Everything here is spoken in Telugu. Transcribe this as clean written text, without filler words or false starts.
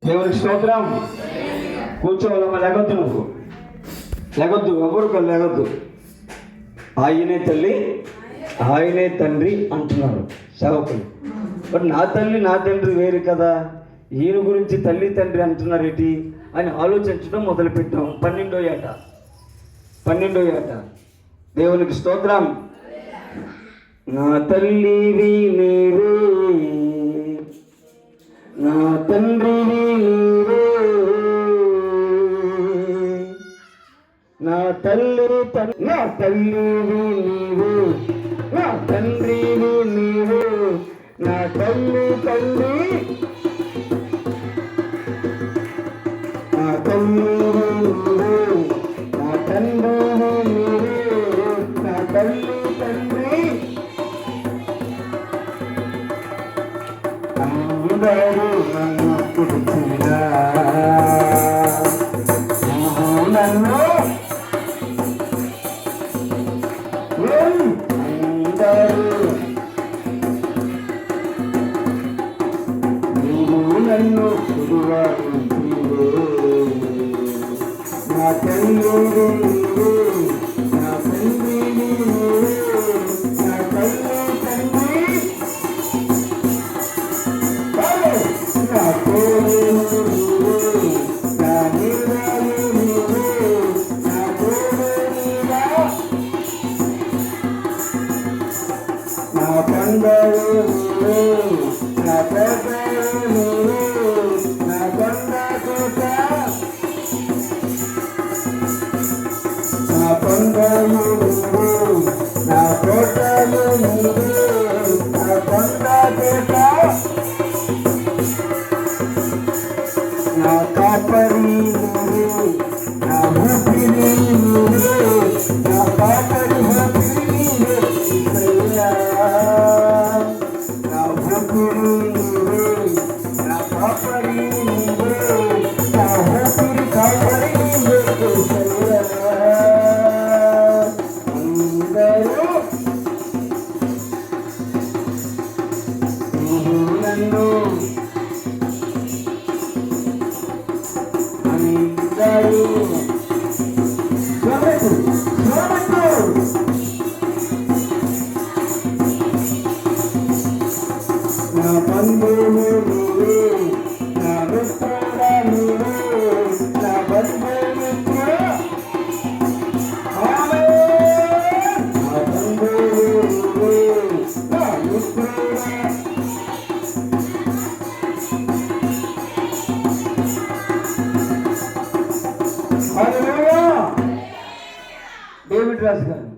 దేవునికి స్తోత్రం. కూర్చోవాలమ్మా, లేగొద్దు, నువ్వు లేగొద్దు, ఎవరు లేగొద్దు. ఆయనే తల్లి ఆయనే తండ్రి అంటున్నారు సేవకులు. బట్ నా తల్లి నా తండ్రి వేరు కదా, ఈయన గురించి తల్లి తండ్రి అంటున్నారు ఏంటి అని ఆలోచించడం మొదలుపెట్టాం. 12వ ఏట. దేవునికి స్తోత్రం. నా తల్లివి నీవే, నా తండ్రివి నీవే, నా తల్లివి నీవే, నా తండ్రివి నీవే, నా తల్లి నా తల్లివి నీవే, నా తండ్రివి నీవే, నా తల్లి అందరూ నన్ను పుట్టినా, నన్ను నన్ను నా తల్లి నా తండ్రి నా తల్లి నా పేరు నా నీరాలు నా పేరు నా పండలు నా పేరు నా కొండ కోట నా పండలు నా కోటలు నా కొండ కోట నా కాపరి నా ఊపిరి నా కాపరి ఊపిరి నా ఊపిరి నా కాపరి నా ఊపిరి కాపరి అందరూ నన్ను నా బంధువులు నీవే, నా మిత్రుడా నీవే, నా బంధుమిత్రుడా నా బంధువులు నీవే, నా మిత్రుడా డేవిడ్ రాజు గారు.